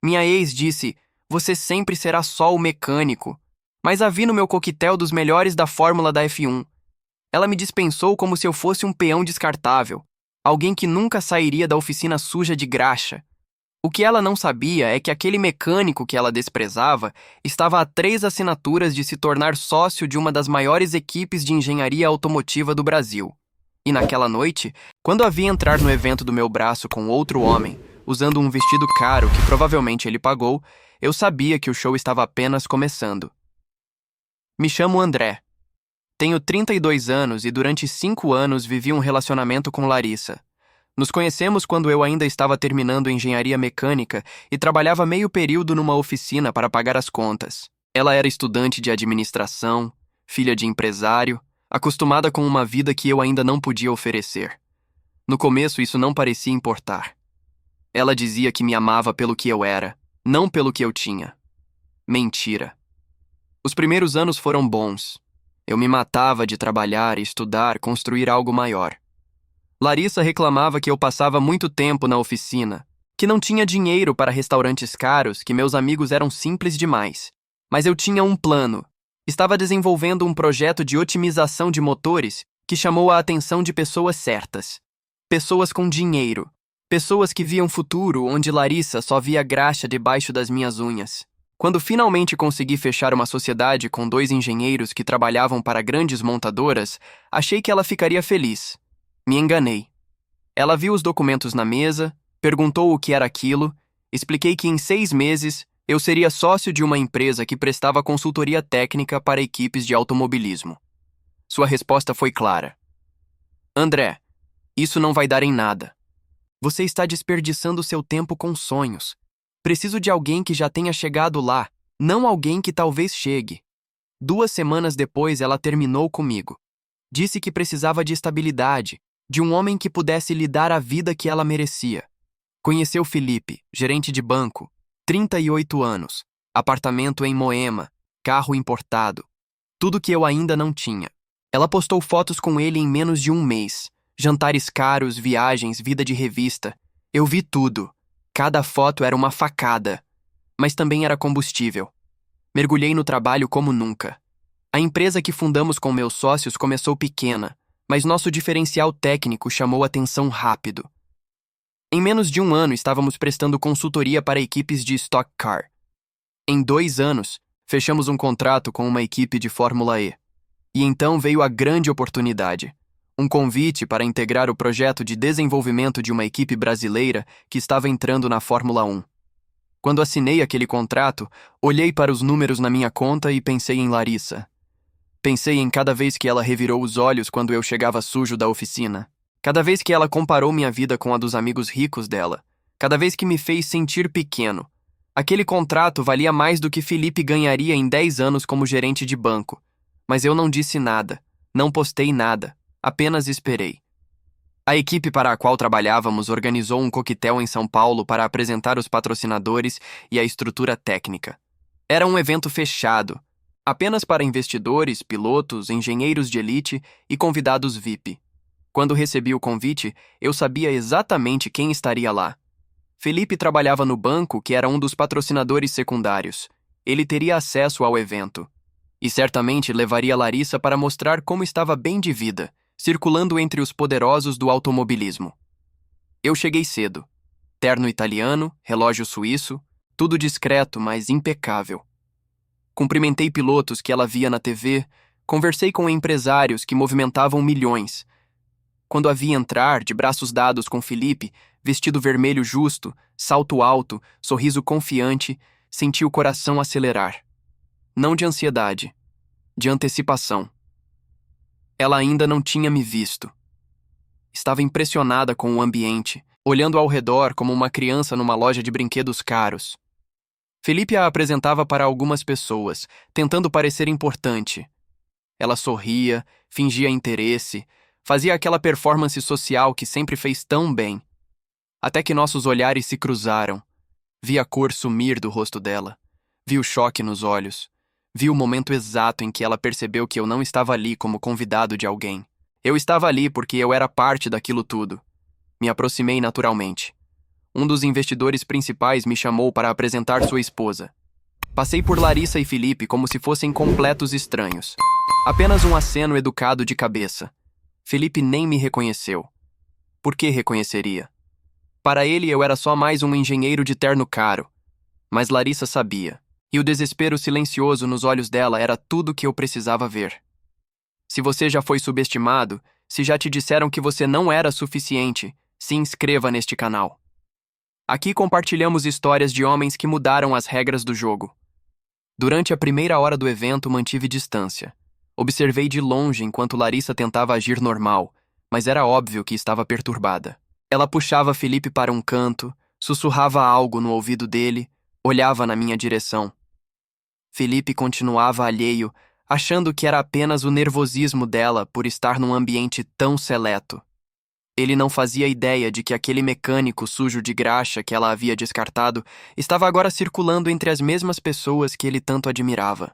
Minha ex disse: "Você sempre será só o mecânico." Mas a vi no meu coquetel dos melhores da Fórmula da F1. Ela me dispensou como se eu fosse um peão descartável, alguém que nunca sairia da oficina suja de graxa. O que ela não sabia é que aquele mecânico que ela desprezava estava a 3 assinaturas de se tornar sócio de uma das maiores equipes de engenharia automotiva do Brasil. E naquela noite, quando a vi entrar no evento do meu braço com outro homem, usando um vestido caro que provavelmente ele pagou, eu sabia que o show estava apenas começando. Me chamo André. Tenho 32 anos e durante 5 anos vivi um relacionamento com Larissa. Nos conhecemos quando eu ainda estava terminando engenharia mecânica e trabalhava meio período numa oficina para pagar as contas. Ela era estudante de administração, filha de empresário, acostumada com uma vida que eu ainda não podia oferecer. No começo, isso não parecia importar. Ela dizia que me amava pelo que eu era, não pelo que eu tinha. Mentira. Os primeiros anos foram bons. Eu me matava de trabalhar, estudar, construir algo maior. Larissa reclamava que eu passava muito tempo na oficina, que não tinha dinheiro para restaurantes caros, que meus amigos eram simples demais. Mas eu tinha um plano. Estava desenvolvendo um projeto de otimização de motores que chamou a atenção de pessoas certas. Pessoas com dinheiro. Pessoas que viam futuro onde Larissa só via graxa debaixo das minhas unhas. Quando finalmente consegui fechar uma sociedade com 2 engenheiros que trabalhavam para grandes montadoras, achei que ela ficaria feliz. Me enganei. Ela viu os documentos na mesa, perguntou o que era aquilo, expliquei que em 6 meses eu seria sócio de uma empresa que prestava consultoria técnica para equipes de automobilismo. Sua resposta foi clara. André, isso não vai dar em nada. Você está desperdiçando seu tempo com sonhos. Preciso de alguém que já tenha chegado lá, não alguém que talvez chegue. 2 semanas depois, ela terminou comigo. Disse que precisava de estabilidade, de um homem que pudesse lhe dar a vida que ela merecia. Conheceu Felipe, gerente de banco, 38 anos, apartamento em Moema, carro importado. Tudo que eu ainda não tinha. Ela postou fotos com ele em menos de 1 mês. Jantares caros, viagens, vida de revista. Eu vi tudo. Cada foto era uma facada. Mas também era combustível. Mergulhei no trabalho como nunca. A empresa que fundamos com meus sócios começou pequena, mas nosso diferencial técnico chamou atenção rápido. Em menos de 1 ano, estávamos prestando consultoria para equipes de Stock Car. Em 2 anos, fechamos um contrato com uma equipe de Fórmula E. E então veio a grande oportunidade. Um convite para integrar o projeto de desenvolvimento de uma equipe brasileira que estava entrando na Fórmula 1. Quando assinei aquele contrato, olhei para os números na minha conta e pensei em Larissa. Pensei em cada vez que ela revirou os olhos quando eu chegava sujo da oficina. Cada vez que ela comparou minha vida com a dos amigos ricos dela. Cada vez que me fez sentir pequeno. Aquele contrato valia mais do que Felipe ganharia em 10 anos como gerente de banco. Mas eu não disse nada. Não postei nada. Apenas esperei. A equipe para a qual trabalhávamos organizou um coquetel em São Paulo para apresentar os patrocinadores e a estrutura técnica. Era um evento fechado, apenas para investidores, pilotos, engenheiros de elite e convidados VIP. Quando recebi o convite, eu sabia exatamente quem estaria lá. Felipe trabalhava no banco, que era um dos patrocinadores secundários. Ele teria acesso ao evento. E certamente levaria Larissa para mostrar como estava bem de vida, circulando entre os poderosos do automobilismo. Eu cheguei cedo. Terno italiano, relógio suíço, tudo discreto, mas impecável. Cumprimentei pilotos que ela via na TV, conversei com empresários que movimentavam milhões. Quando a vi entrar, de braços dados com Felipe, vestido vermelho justo, salto alto, sorriso confiante, senti o coração acelerar. Não de ansiedade, de antecipação. Ela ainda não tinha me visto. Estava impressionada com o ambiente, olhando ao redor como uma criança numa loja de brinquedos caros. Felipe a apresentava para algumas pessoas, tentando parecer importante. Ela sorria, fingia interesse, fazia aquela performance social que sempre fez tão bem. Até que nossos olhares se cruzaram. Vi a cor sumir do rosto dela. Vi o choque nos olhos. Vi o momento exato em que ela percebeu que eu não estava ali como convidado de alguém. Eu estava ali porque eu era parte daquilo tudo. Me aproximei naturalmente. Um dos investidores principais me chamou para apresentar sua esposa. Passei por Larissa e Felipe como se fossem completos estranhos. Apenas um aceno educado de cabeça. Felipe nem me reconheceu. Por que reconheceria? Para ele eu era só mais um engenheiro de terno caro. Mas Larissa sabia. E o desespero silencioso nos olhos dela era tudo que eu precisava ver. Se você já foi subestimado, se já te disseram que você não era suficiente, se inscreva neste canal. Aqui compartilhamos histórias de homens que mudaram as regras do jogo. Durante a primeira hora do evento, mantive distância. Observei de longe enquanto Larissa tentava agir normal, mas era óbvio que estava perturbada. Ela puxava Felipe para um canto, sussurrava algo no ouvido dele, olhava na minha direção. Felipe continuava alheio, achando que era apenas o nervosismo dela por estar num ambiente tão seleto. Ele não fazia ideia de que aquele mecânico sujo de graxa que ela havia descartado estava agora circulando entre as mesmas pessoas que ele tanto admirava.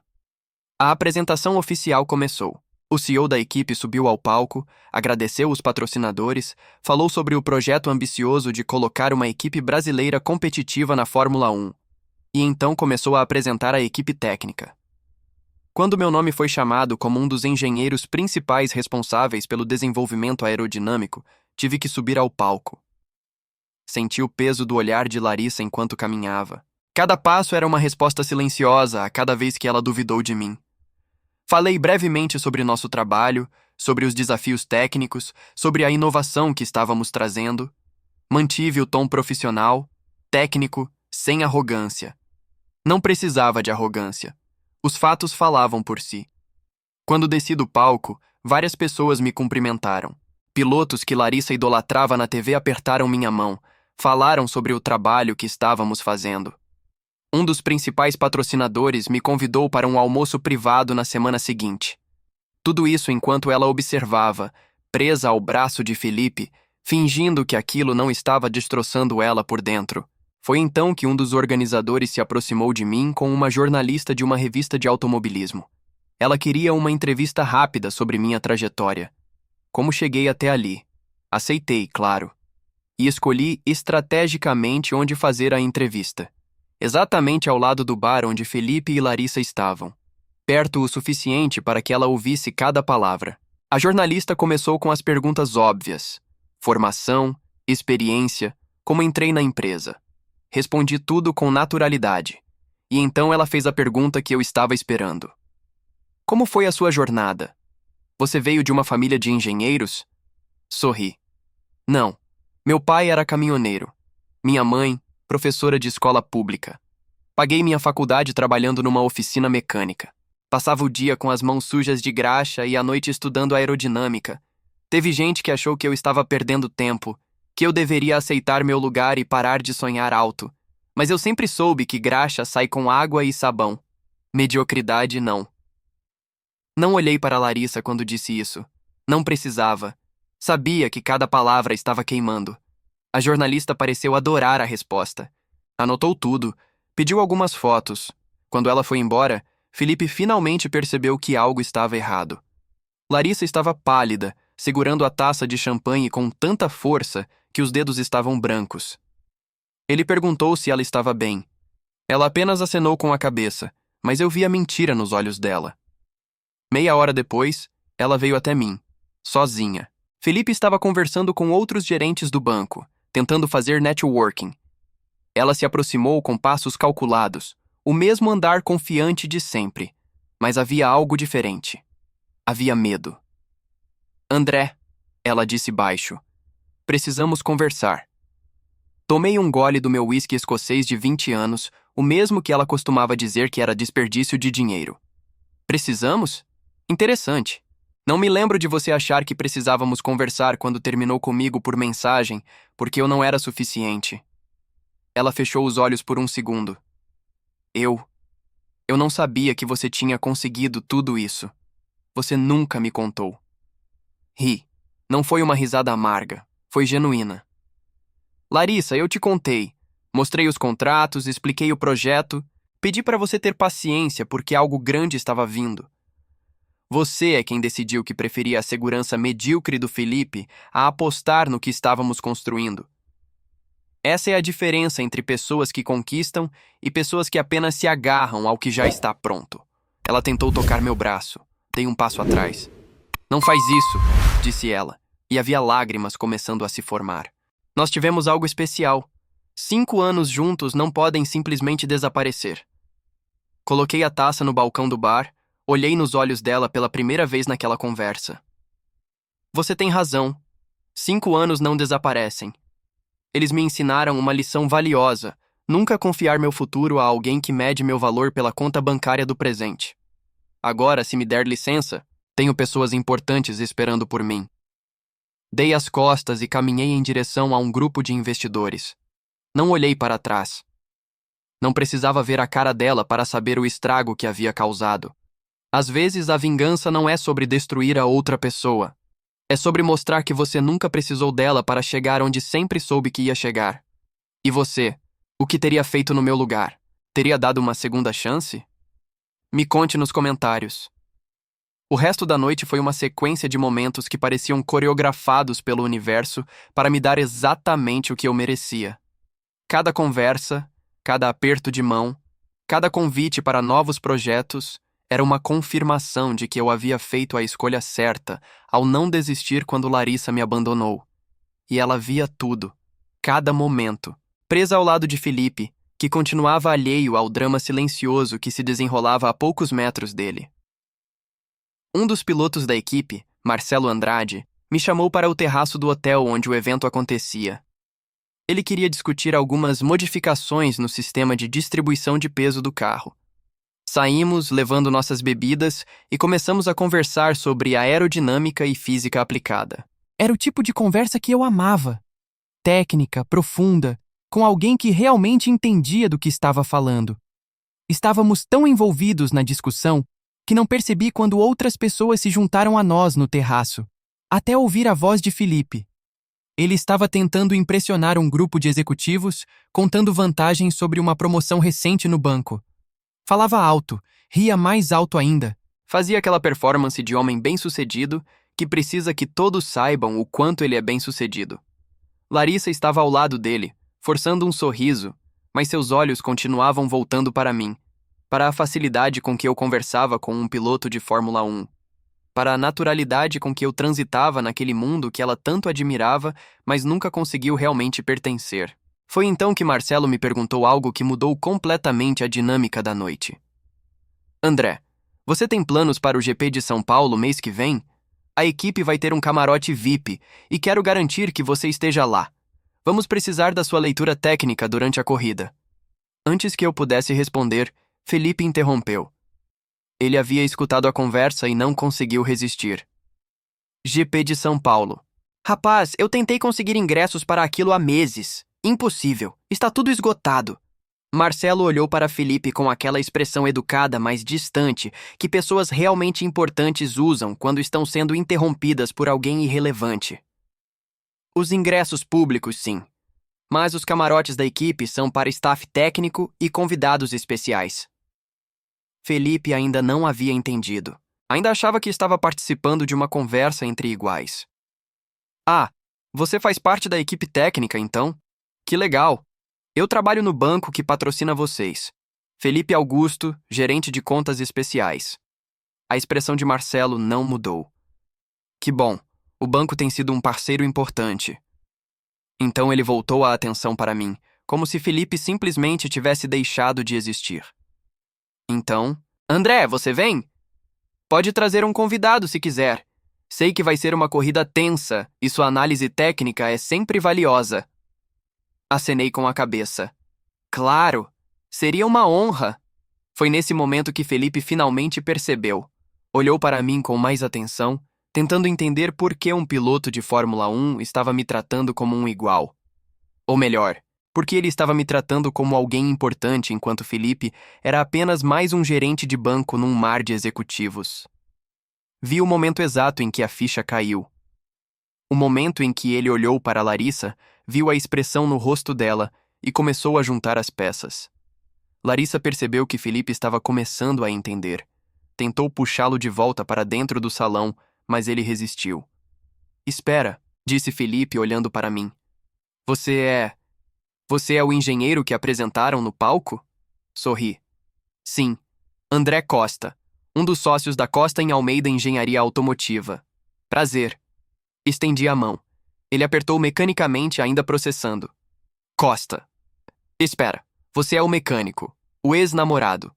A apresentação oficial começou. O CEO da equipe subiu ao palco, agradeceu os patrocinadores, falou sobre o projeto ambicioso de colocar uma equipe brasileira competitiva na Fórmula 1, e então começou a apresentar a equipe técnica. Quando meu nome foi chamado como um dos engenheiros principais responsáveis pelo desenvolvimento aerodinâmico, tive que subir ao palco. Senti o peso do olhar de Larissa enquanto caminhava. Cada passo era uma resposta silenciosa a cada vez que ela duvidou de mim. Falei brevemente sobre nosso trabalho, sobre os desafios técnicos, sobre a inovação que estávamos trazendo. Mantive o tom profissional, técnico, sem arrogância. Não precisava de arrogância. Os fatos falavam por si. Quando desci do palco, várias pessoas me cumprimentaram. Pilotos que Larissa idolatrava na TV apertaram minha mão, falaram sobre o trabalho que estávamos fazendo. Um dos principais patrocinadores me convidou para um almoço privado na semana seguinte. Tudo isso enquanto ela observava, presa ao braço de Felipe, fingindo que aquilo não estava destroçando ela por dentro. Foi então que um dos organizadores se aproximou de mim com uma jornalista de uma revista de automobilismo. Ela queria uma entrevista rápida sobre minha trajetória. Como cheguei até ali? Aceitei, claro. E escolhi estrategicamente onde fazer a entrevista. Exatamente ao lado do bar onde Felipe e Larissa estavam. Perto o suficiente para que ela ouvisse cada palavra. A jornalista começou com as perguntas óbvias. Formação, experiência, como entrei na empresa. Respondi tudo com naturalidade. E então ela fez a pergunta que eu estava esperando. Como foi a sua jornada? Você veio de uma família de engenheiros? Sorri. Não. Meu pai era caminhoneiro. Minha mãe, professora de escola pública. Paguei minha faculdade trabalhando numa oficina mecânica. Passava o dia com as mãos sujas de graxa e à noite estudando aerodinâmica. Teve gente que achou que eu estava perdendo tempo, que eu deveria aceitar meu lugar e parar de sonhar alto. Mas eu sempre soube que graxa sai com água e sabão. Mediocridade, não. Não olhei para Larissa quando disse isso. Não precisava. Sabia que cada palavra estava queimando. A jornalista pareceu adorar a resposta. Anotou tudo, pediu algumas fotos. Quando ela foi embora, Felipe finalmente percebeu que algo estava errado. Larissa estava pálida, segurando a taça de champanhe com tanta força que os dedos estavam brancos. Ele perguntou se ela estava bem. Ela apenas acenou com a cabeça, mas eu vi a mentira nos olhos dela. Meia hora depois, ela veio até mim, sozinha. Felipe estava conversando com outros gerentes do banco, tentando fazer networking. Ela se aproximou com passos calculados, o mesmo andar confiante de sempre, mas havia algo diferente. Havia medo. André, ela disse baixo, precisamos conversar. Tomei um gole do meu uísque escocês de 20 anos, o mesmo que ela costumava dizer que era desperdício de dinheiro. Precisamos? Interessante. Não me lembro de você achar que precisávamos conversar quando terminou comigo por mensagem, porque eu não era suficiente. Ela fechou os olhos por um segundo. Eu não sabia que você tinha conseguido tudo isso. Você nunca me contou. Ri. Não foi uma risada amarga. Foi genuína. Larissa, eu te contei. Mostrei os contratos, expliquei o projeto. Pedi para você ter paciência porque algo grande estava vindo. Você é quem decidiu que preferia a segurança medíocre do Felipe a apostar no que estávamos construindo. Essa é a diferença entre pessoas que conquistam e pessoas que apenas se agarram ao que já está pronto. Ela tentou tocar meu braço. Dei um passo atrás. Não faz isso, disse ela, e havia lágrimas começando a se formar. Nós tivemos algo especial. 5 anos juntos não podem simplesmente desaparecer. Coloquei a taça no balcão do bar, olhei nos olhos dela pela primeira vez naquela conversa. Você tem razão. 5 anos não desaparecem. Eles me ensinaram uma lição valiosa: nunca confiar meu futuro a alguém que mede meu valor pela conta bancária do presente. Agora, se me der licença, tenho pessoas importantes esperando por mim. Dei as costas e caminhei em direção a um grupo de investidores. Não olhei para trás. Não precisava ver a cara dela para saber o estrago que havia causado. Às vezes, a vingança não é sobre destruir a outra pessoa. É sobre mostrar que você nunca precisou dela para chegar onde sempre soube que ia chegar. E você? O que teria feito no meu lugar? Teria dado uma segunda chance? Me conte nos comentários. O resto da noite foi uma sequência de momentos que pareciam coreografados pelo universo para me dar exatamente o que eu merecia. Cada conversa, cada aperto de mão, cada convite para novos projetos era uma confirmação de que eu havia feito a escolha certa ao não desistir quando Larissa me abandonou. E ela via tudo, cada momento, presa ao lado de Felipe, que continuava alheio ao drama silencioso que se desenrolava a poucos metros dele. Um dos pilotos da equipe, Marcelo Andrade, me chamou para o terraço do hotel onde o evento acontecia. Ele queria discutir algumas modificações no sistema de distribuição de peso do carro. Saímos, levando nossas bebidas, e começamos a conversar sobre aerodinâmica e física aplicada. Era o tipo de conversa que eu amava. Técnica, profunda, com alguém que realmente entendia do que estava falando. Estávamos tão envolvidos na discussão que não percebi quando outras pessoas se juntaram a nós no terraço, até ouvir a voz de Felipe. Ele estava tentando impressionar um grupo de executivos, contando vantagens sobre uma promoção recente no banco. Falava alto, ria mais alto ainda. Fazia aquela performance de homem bem-sucedido que precisa que todos saibam o quanto ele é bem-sucedido. Larissa estava ao lado dele, forçando um sorriso, mas seus olhos continuavam voltando para mim, para a facilidade com que eu conversava com um piloto de Fórmula 1, para a naturalidade com que eu transitava naquele mundo que ela tanto admirava, mas nunca conseguiu realmente pertencer. Foi então que Marcelo me perguntou algo que mudou completamente a dinâmica da noite. André, você tem planos para o GP de São Paulo mês que vem? A equipe vai ter um camarote VIP e quero garantir que você esteja lá. Vamos precisar da sua leitura técnica durante a corrida. Antes que eu pudesse responder, Felipe interrompeu. Ele havia escutado a conversa e não conseguiu resistir. GP de São Paulo. Rapaz, eu tentei conseguir ingressos para aquilo há meses. Impossível. Está tudo esgotado. Marcelo olhou para Felipe com aquela expressão educada, mas distante, que pessoas realmente importantes usam quando estão sendo interrompidas por alguém irrelevante. Os ingressos públicos, sim. Mas os camarotes da equipe são para staff técnico e convidados especiais. Felipe ainda não havia entendido. Ainda achava que estava participando de uma conversa entre iguais. Ah, você faz parte da equipe técnica, então? Que legal! Eu trabalho no banco que patrocina vocês. Felipe Augusto, gerente de contas especiais. A expressão de Marcelo não mudou. Que bom, o banco tem sido um parceiro importante. Então ele voltou a atenção para mim, como se Felipe simplesmente tivesse deixado de existir. Então, André, você vem? Pode trazer um convidado se quiser. Sei que vai ser uma corrida tensa e sua análise técnica é sempre valiosa. Acenei com a cabeça. Claro, seria uma honra. Foi nesse momento que Felipe finalmente percebeu. Olhou para mim com mais atenção, tentando entender por que um piloto de Fórmula 1 estava me tratando como um igual. Ou melhor, porque ele estava me tratando como alguém importante enquanto Felipe era apenas mais um gerente de banco num mar de executivos. Vi o momento exato em que a ficha caiu. O momento em que ele olhou para Larissa, viu a expressão no rosto dela e começou a juntar as peças. Larissa percebeu que Felipe estava começando a entender. Tentou puxá-lo de volta para dentro do salão, mas ele resistiu. Espera, disse Felipe olhando para mim. Você é... Você é o engenheiro que apresentaram no palco? Sorri. Sim. André Costa, um dos sócios da Costa em Almeida Engenharia Automotiva. Prazer. Estendi a mão. Ele apertou mecanicamente, ainda processando. Costa. Espera, você é o mecânico, o ex-namorado.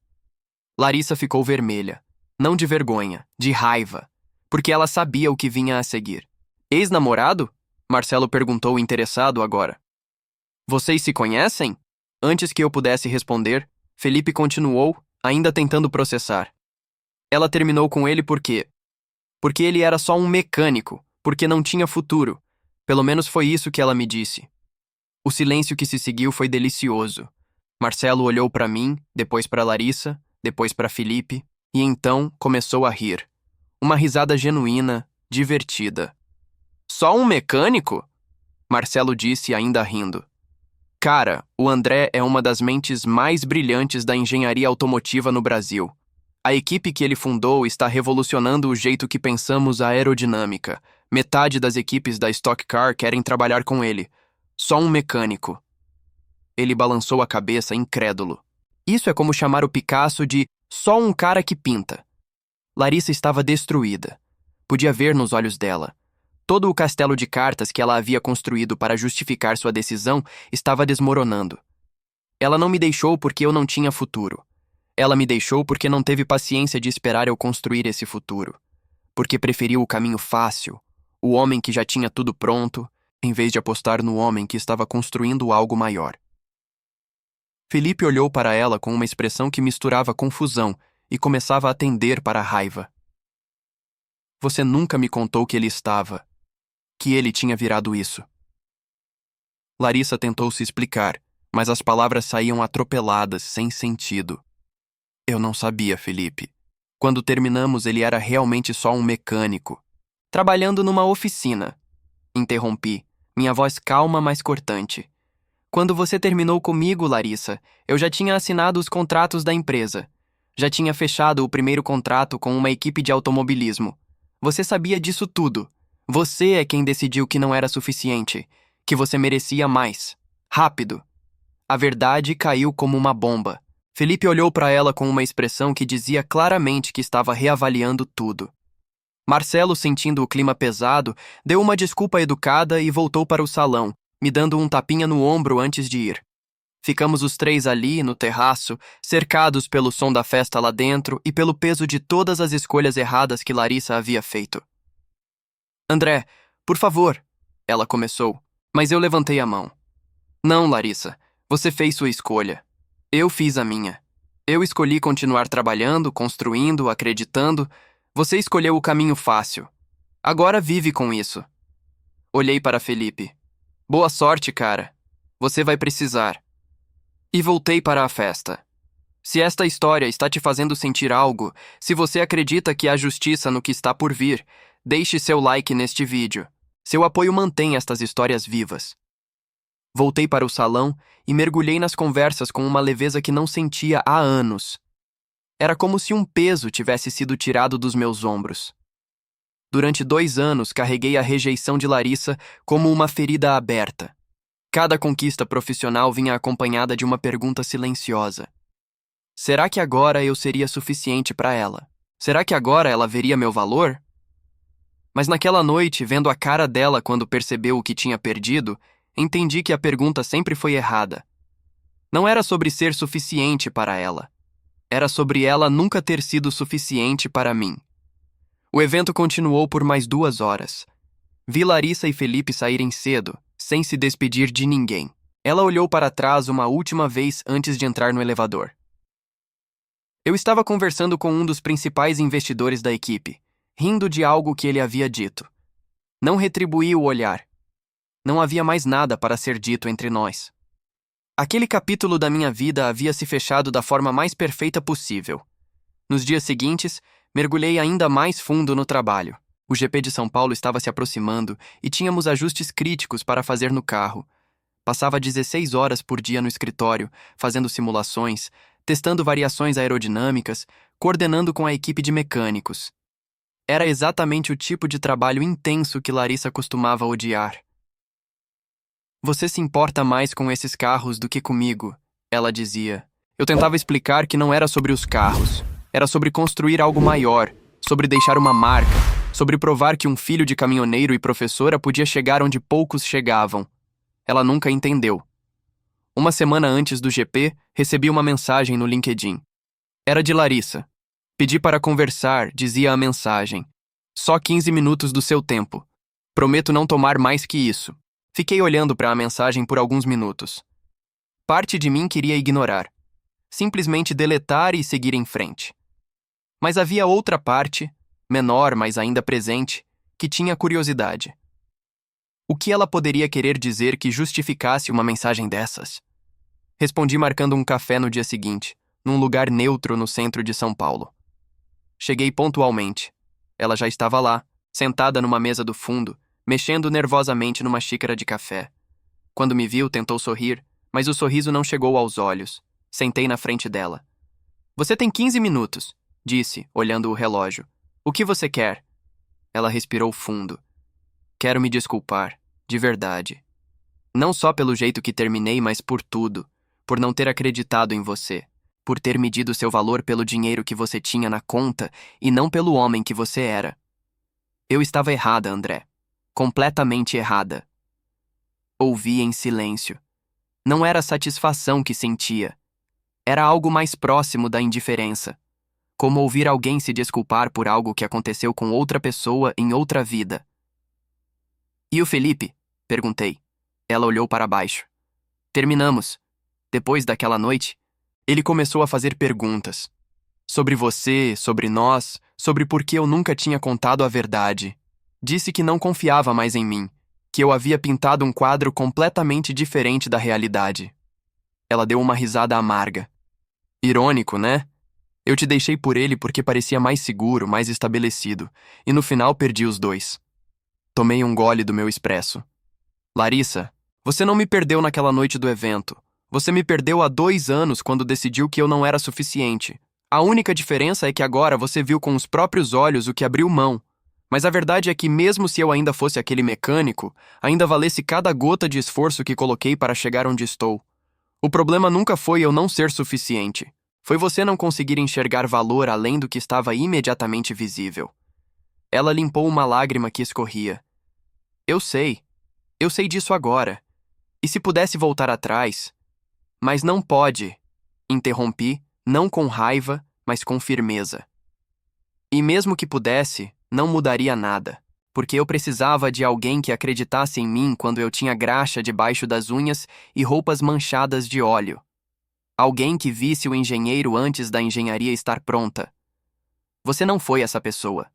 Larissa ficou vermelha. Não de vergonha, de raiva, porque ela sabia o que vinha a seguir. Ex-namorado? Marcelo perguntou interessado agora. Vocês se conhecem? Antes que eu pudesse responder, Felipe continuou, ainda tentando processar. Ela terminou com ele por quê? Porque ele era só um mecânico, porque não tinha futuro. Pelo menos foi isso que ela me disse. O silêncio que se seguiu foi delicioso. Marcelo olhou para mim, depois para Larissa, depois para Felipe, e então começou a rir. Uma risada genuína, divertida. Só um mecânico? Marcelo disse, ainda rindo. Cara, o André é uma das mentes mais brilhantes da engenharia automotiva no Brasil. A equipe que ele fundou está revolucionando o jeito que pensamos a aerodinâmica. Metade das equipes da Stock Car querem trabalhar com ele. Só um mecânico. Ele balançou a cabeça, incrédulo. Isso é como chamar o Picasso de só um cara que pinta. Larissa estava destruída. Podia ver nos olhos dela. Todo o castelo de cartas que ela havia construído para justificar sua decisão estava desmoronando. Ela não me deixou porque eu não tinha futuro. Ela me deixou porque não teve paciência de esperar eu construir esse futuro. Porque preferiu o caminho fácil, o homem que já tinha tudo pronto, em vez de apostar no homem que estava construindo algo maior. Felipe olhou para ela com uma expressão que misturava confusão e começava a tender para a raiva. Você nunca me contou que ele estava, que ele tinha virado isso. Larissa tentou se explicar, mas as palavras saíam atropeladas, sem sentido. Eu não sabia, Felipe. Quando terminamos, ele era realmente só um mecânico. Trabalhando numa oficina. Interrompi, minha voz calma, mas cortante. Quando você terminou comigo, Larissa, eu já tinha assinado os contratos da empresa. Já tinha fechado o primeiro contrato com uma equipe de automobilismo. Você sabia disso tudo. Você é quem decidiu que não era suficiente, que você merecia mais. Rápido. A verdade caiu como uma bomba. Felipe olhou para ela com uma expressão que dizia claramente que estava reavaliando tudo. Marcelo, sentindo o clima pesado, deu uma desculpa educada e voltou para o salão, me dando um tapinha no ombro antes de ir. Ficamos os três ali, no terraço, cercados pelo som da festa lá dentro e pelo peso de todas as escolhas erradas que Larissa havia feito. André, por favor, ela começou, mas eu levantei a mão. Não, Larissa, você fez sua escolha. Eu fiz a minha. Eu escolhi continuar trabalhando, construindo, acreditando. Você escolheu o caminho fácil. Agora vive com isso. Olhei para Felipe. Boa sorte, cara. Você vai precisar. E voltei para a festa. Se esta história está te fazendo sentir algo, se você acredita que há justiça no que está por vir, deixe seu like neste vídeo. Seu apoio mantém estas histórias vivas. Voltei para o salão e mergulhei nas conversas com uma leveza que não sentia há anos. Era como se um peso tivesse sido tirado dos meus ombros. Durante 2 anos, carreguei a rejeição de Larissa como uma ferida aberta. Cada conquista profissional vinha acompanhada de uma pergunta silenciosa. Será que agora eu seria suficiente para ela? Será que agora ela veria meu valor? Mas naquela noite, vendo a cara dela quando percebeu o que tinha perdido, entendi que a pergunta sempre foi errada. Não era sobre ser suficiente para ela. Era sobre ela nunca ter sido suficiente para mim. O evento continuou por mais 2 horas. Vi Larissa e Felipe saírem cedo, sem se despedir de ninguém. Ela olhou para trás uma última vez antes de entrar no elevador. Eu estava conversando com um dos principais investidores da equipe, rindo de algo que ele havia dito. Não retribuí o olhar. Não havia mais nada para ser dito entre nós. Aquele capítulo da minha vida havia se fechado da forma mais perfeita possível. Nos dias seguintes, mergulhei ainda mais fundo no trabalho. O GP de São Paulo estava se aproximando e tínhamos ajustes críticos para fazer no carro. Passava 16 horas por dia no escritório, fazendo simulações, testando variações aerodinâmicas, coordenando com a equipe de mecânicos. Era exatamente o tipo de trabalho intenso que Larissa costumava odiar. Você se importa mais com esses carros do que comigo, ela dizia. Eu tentava explicar que não era sobre os carros. Era sobre construir algo maior, sobre deixar uma marca, sobre provar que um filho de caminhoneiro e professora podia chegar onde poucos chegavam. Ela nunca entendeu. Uma semana antes do GP, recebi uma mensagem no LinkedIn. Era de Larissa. Pedi para conversar, dizia a mensagem. Só 15 minutos do seu tempo. Prometo não tomar mais que isso. Fiquei olhando para a mensagem por alguns minutos. Parte de mim queria ignorar. Simplesmente deletar e seguir em frente. Mas havia outra parte, menor, mas ainda presente, que tinha curiosidade. O que ela poderia querer dizer que justificasse uma mensagem dessas? Respondi marcando um café no dia seguinte, num lugar neutro no centro de São Paulo. Cheguei pontualmente. Ela já estava lá, sentada numa mesa do fundo, mexendo nervosamente numa xícara de café. Quando me viu, tentou sorrir, mas o sorriso não chegou aos olhos. Sentei na frente dela. Você tem 15 minutos, disse, olhando o relógio. O que você quer? Ela respirou fundo. Quero me desculpar, de verdade. Não só pelo jeito que terminei, mas por tudo. Por não ter acreditado em você. Por ter medido seu valor pelo dinheiro que você tinha na conta e não pelo homem que você era. Eu estava errada, André. Completamente errada. Ouvi em silêncio. Não era satisfação que sentia. Era algo mais próximo da indiferença. Como ouvir alguém se desculpar por algo que aconteceu com outra pessoa em outra vida. E o Felipe? Perguntei. Ela olhou para baixo. Terminamos. Depois daquela noite, ele começou a fazer perguntas. Sobre você, sobre nós, sobre por que eu nunca tinha contado a verdade. Disse que não confiava mais em mim, que eu havia pintado um quadro completamente diferente da realidade. Ela deu uma risada amarga. Irônico, né? Eu te deixei por ele porque parecia mais seguro, mais estabelecido, e no final perdi os dois. Tomei um gole do meu expresso. Larissa, você não me perdeu naquela noite do evento. Você me perdeu há 2 anos quando decidiu que eu não era suficiente. A única diferença é que agora você viu com os próprios olhos o que abriu mão. Mas a verdade é que mesmo se eu ainda fosse aquele mecânico, ainda valesse cada gota de esforço que coloquei para chegar onde estou. O problema nunca foi eu não ser suficiente. Foi você não conseguir enxergar valor além do que estava imediatamente visível. Ela limpou uma lágrima que escorria. Eu sei disso agora. E se pudesse voltar atrás... Mas não pode, interrompi, não com raiva, mas com firmeza. E mesmo que pudesse, não mudaria nada, porque eu precisava de alguém que acreditasse em mim quando eu tinha graxa debaixo das unhas e roupas manchadas de óleo. Alguém que visse o engenheiro antes da engenharia estar pronta. Você não foi essa pessoa.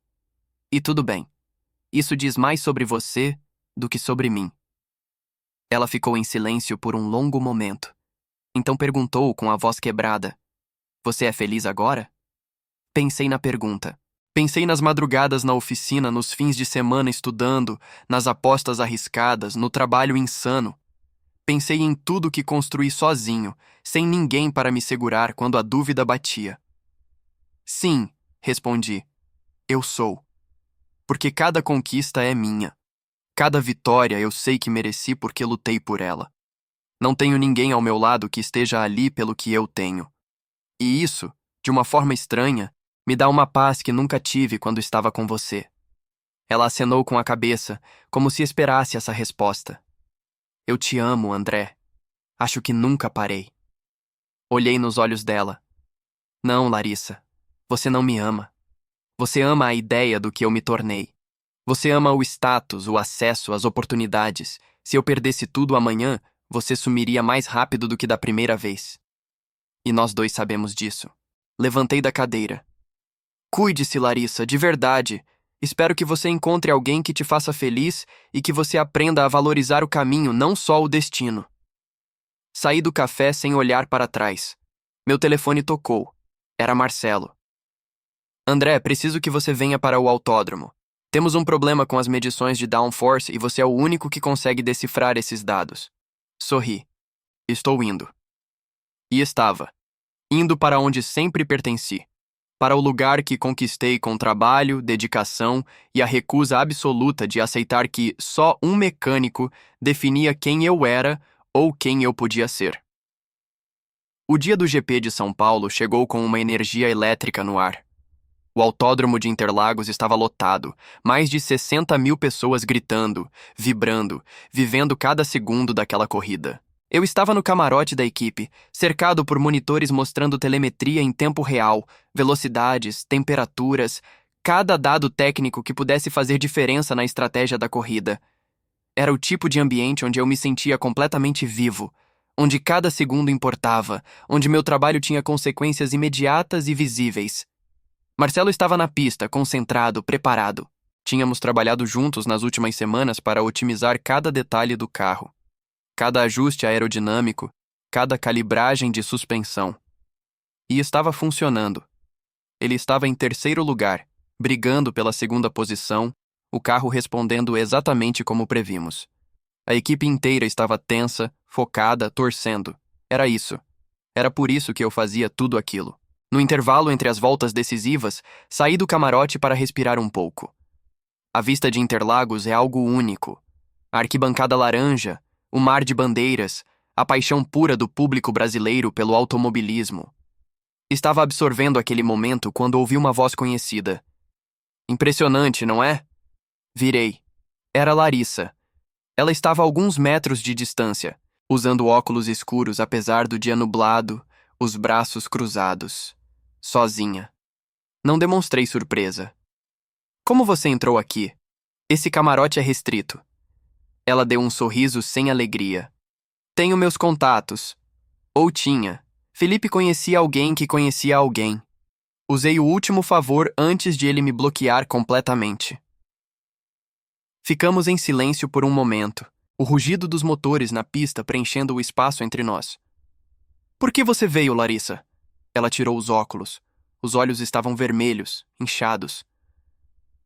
E tudo bem. Isso diz mais sobre você do que sobre mim. Ela ficou em silêncio por um longo momento. Então perguntou com a voz quebrada. Você é feliz agora? Pensei na pergunta. Pensei nas madrugadas na oficina, nos fins de semana estudando, nas apostas arriscadas, no trabalho insano. Pensei em tudo que construí sozinho, sem ninguém para me segurar quando a dúvida batia. Sim, respondi. Eu sou. Porque cada conquista é minha. Cada vitória eu sei que mereci porque lutei por ela. Não tenho ninguém ao meu lado que esteja ali pelo que eu tenho. E isso, de uma forma estranha, me dá uma paz que nunca tive quando estava com você. Ela acenou com a cabeça, como se esperasse essa resposta. Eu te amo, André. Acho que nunca parei. Olhei nos olhos dela. Não, Larissa. Você não me ama. Você ama a ideia do que eu me tornei. Você ama o status, o acesso, as oportunidades. Se eu perdesse tudo amanhã, você sumiria mais rápido do que da primeira vez. E nós dois sabemos disso. Levantei da cadeira. Cuide-se, Larissa, de verdade. Espero que você encontre alguém que te faça feliz e que você aprenda a valorizar o caminho, não só o destino. Saí do café sem olhar para trás. Meu telefone tocou. Era Marcelo. André, preciso que você venha para o autódromo. Temos um problema com as medições de downforce e você é o único que consegue decifrar esses dados. Sorri. Estou indo. E estava. Indo para onde sempre pertenci. para o lugar que conquistei com trabalho, dedicação e a recusa absoluta de aceitar que só um mecânico definia quem eu era ou quem eu podia ser. O dia do GP de São Paulo chegou com uma energia elétrica no ar. O autódromo de Interlagos estava lotado, mais de 60 mil pessoas gritando, vibrando, vivendo cada segundo daquela corrida. Eu estava no camarote da equipe, cercado por monitores mostrando telemetria em tempo real, velocidades, temperaturas, cada dado técnico que pudesse fazer diferença na estratégia da corrida. Era o tipo de ambiente onde eu me sentia completamente vivo, onde cada segundo importava, onde meu trabalho tinha consequências imediatas e visíveis. Marcelo estava na pista, concentrado, preparado. Tínhamos trabalhado juntos nas últimas semanas para otimizar cada detalhe do carro. Cada ajuste aerodinâmico, cada calibragem de suspensão. E estava funcionando. Ele estava em terceiro lugar, brigando pela segunda posição, o carro respondendo exatamente como previmos. A equipe inteira estava tensa, focada, torcendo. Era isso. Era por isso que eu fazia tudo aquilo. No intervalo entre as voltas decisivas, saí do camarote para respirar um pouco. A vista de Interlagos é algo único. A arquibancada laranja, o mar de bandeiras, a paixão pura do público brasileiro pelo automobilismo. Estava absorvendo aquele momento quando ouvi uma voz conhecida. Impressionante, não é? Virei. Era Larissa. Ela estava a alguns metros de distância, usando óculos escuros apesar do dia nublado, os braços cruzados. Sozinha. Não demonstrei surpresa. Como você entrou aqui? Esse camarote é restrito. Ela deu um sorriso sem alegria. Tenho meus contatos. Ou tinha. Felipe conhecia alguém que conhecia alguém. Usei o último favor antes de ele me bloquear completamente. Ficamos em silêncio por um momento, o rugido dos motores na pista preenchendo o espaço entre nós. Por que você veio, Larissa? Ela tirou os óculos. Os olhos estavam vermelhos, inchados.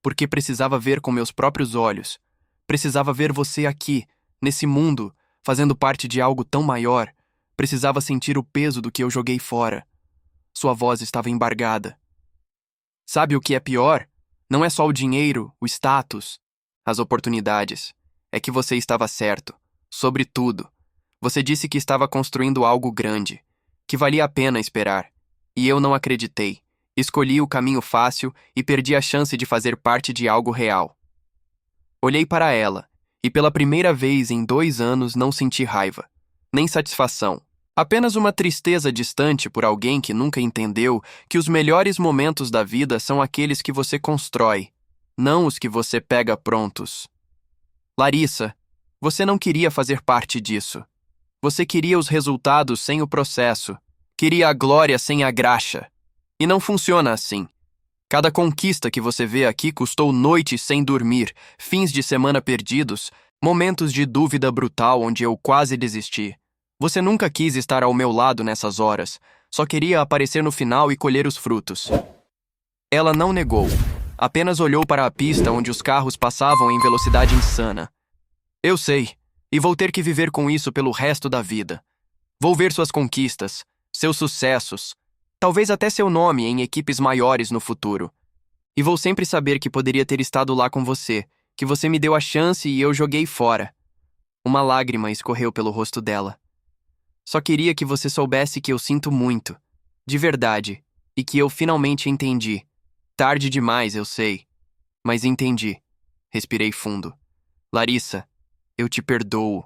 Porque precisava ver com meus próprios olhos. Precisava ver você aqui, nesse mundo, fazendo parte de algo tão maior. Precisava sentir o peso do que eu joguei fora. Sua voz estava embargada. Sabe o que é pior? Não é só o dinheiro, o status, as oportunidades. É que você estava certo. Sobre tudo. Você disse que estava construindo algo grande, que valia a pena esperar. E eu não acreditei. Escolhi o caminho fácil e perdi a chance de fazer parte de algo real. Olhei para ela, e pela primeira vez em 2 anos não senti raiva, nem satisfação. Apenas uma tristeza distante por alguém que nunca entendeu que os melhores momentos da vida são aqueles que você constrói, não os que você pega prontos. Larissa, você não queria fazer parte disso. Você queria os resultados sem o processo. Queria a glória sem a graxa. E não funciona assim. Cada conquista que você vê aqui custou noites sem dormir, fins de semana perdidos, momentos de dúvida brutal onde eu quase desisti. Você nunca quis estar ao meu lado nessas horas, só queria aparecer no final e colher os frutos. Ela não negou, apenas olhou para a pista onde os carros passavam em velocidade insana. Eu sei, e vou ter que viver com isso pelo resto da vida. Vou ver suas conquistas, seus sucessos, talvez até seu nome em equipes maiores no futuro. E vou sempre saber que poderia ter estado lá com você, que você me deu a chance e eu joguei fora. Uma lágrima escorreu pelo rosto dela. Só queria que você soubesse que eu sinto muito, de verdade, e que eu finalmente entendi. Tarde demais, eu sei, mas entendi. Respirei fundo. Larissa, eu te perdoo.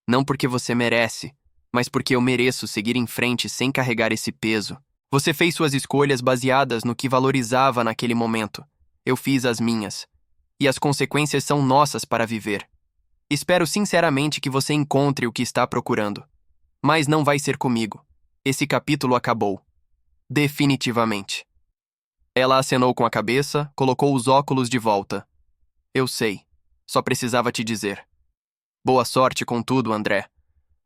Não porque você merece, mas porque eu mereço seguir em frente sem carregar esse peso. Você fez suas escolhas baseadas no que valorizava naquele momento. Eu fiz as minhas. E as consequências são nossas para viver. Espero sinceramente que você encontre o que está procurando. Mas não vai ser comigo. Esse capítulo acabou. Definitivamente. Ela acenou com a cabeça, colocou os óculos de volta. Eu sei. Só precisava te dizer. Boa sorte com tudo, André.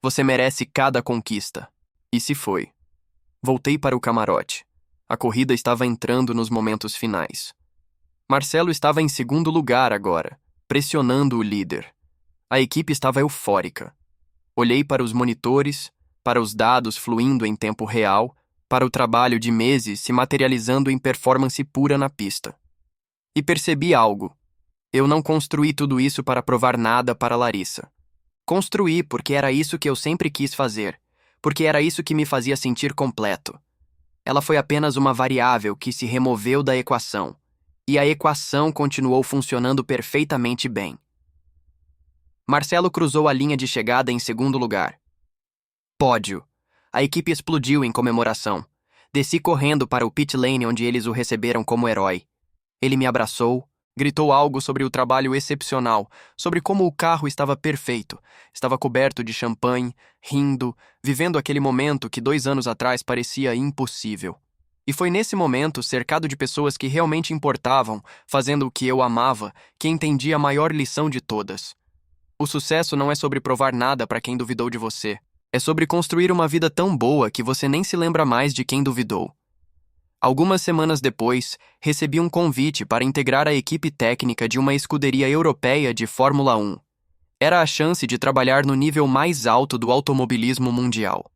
Você merece cada conquista. E se foi. Voltei para o camarote. A corrida estava entrando nos momentos finais. Marcelo estava em segundo lugar agora, pressionando o líder. A equipe estava eufórica. Olhei para os monitores, para os dados fluindo em tempo real, para o trabalho de meses se materializando em performance pura na pista. E percebi algo. Eu não construí tudo isso para provar nada para Larissa. Construí porque era isso que eu sempre quis fazer, porque era isso que me fazia sentir completo. Ela foi apenas uma variável que se removeu da equação, e a equação continuou funcionando perfeitamente bem. Marcelo cruzou a linha de chegada em segundo lugar. Pódio. A equipe explodiu em comemoração. Desci correndo para o pit lane onde eles o receberam como herói. Ele me abraçou, gritou algo sobre o trabalho excepcional, sobre como o carro estava perfeito, estava coberto de champanhe, rindo, vivendo aquele momento que 2 anos atrás parecia impossível. E foi nesse momento, cercado de pessoas que realmente importavam, fazendo o que eu amava, que entendi a maior lição de todas. O sucesso não é sobre provar nada para quem duvidou de você. É sobre construir uma vida tão boa que você nem se lembra mais de quem duvidou. Algumas semanas depois, recebi um convite para integrar a equipe técnica de uma escuderia europeia de Fórmula 1. Era a chance de trabalhar no nível mais alto do automobilismo mundial.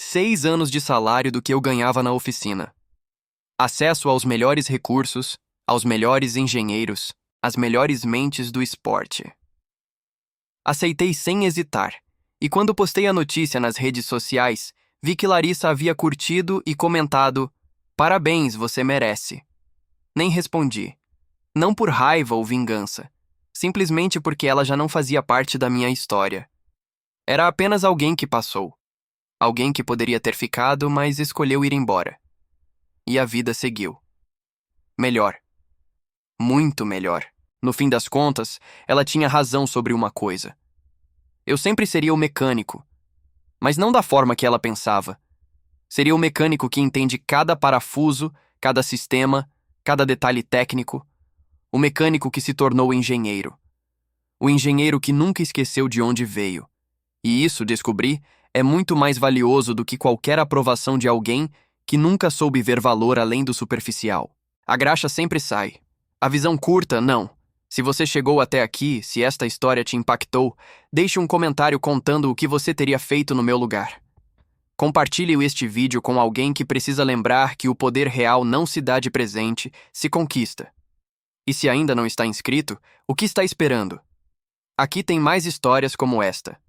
6 anos de salário do que eu ganhava na oficina. Acesso aos melhores recursos, aos melhores engenheiros, às melhores mentes do esporte. Aceitei sem hesitar, e quando postei a notícia nas redes sociais, vi que Larissa havia curtido e comentado: "Parabéns, você merece." Nem respondi. Não por raiva ou vingança, simplesmente porque ela já não fazia parte da minha história. Era apenas alguém que passou. Alguém que poderia ter ficado, mas escolheu ir embora. E a vida seguiu. Melhor. Muito melhor. No fim das contas, ela tinha razão sobre uma coisa. Eu sempre seria o mecânico, mas não da forma que ela pensava. Seria o mecânico que entende cada parafuso, cada sistema, cada detalhe técnico. O mecânico que se tornou engenheiro. O engenheiro que nunca esqueceu de onde veio. E isso, descobri, é muito mais valioso do que qualquer aprovação de alguém que nunca soube ver valor além do superficial. A graxa sempre sai. A visão curta, não. Se você chegou até aqui, se esta história te impactou, deixe um comentário contando o que você teria feito no meu lugar. Compartilhe este vídeo com alguém que precisa lembrar que o poder real não se dá de presente, se conquista. E se ainda não está inscrito, o que está esperando? Aqui tem mais histórias como esta.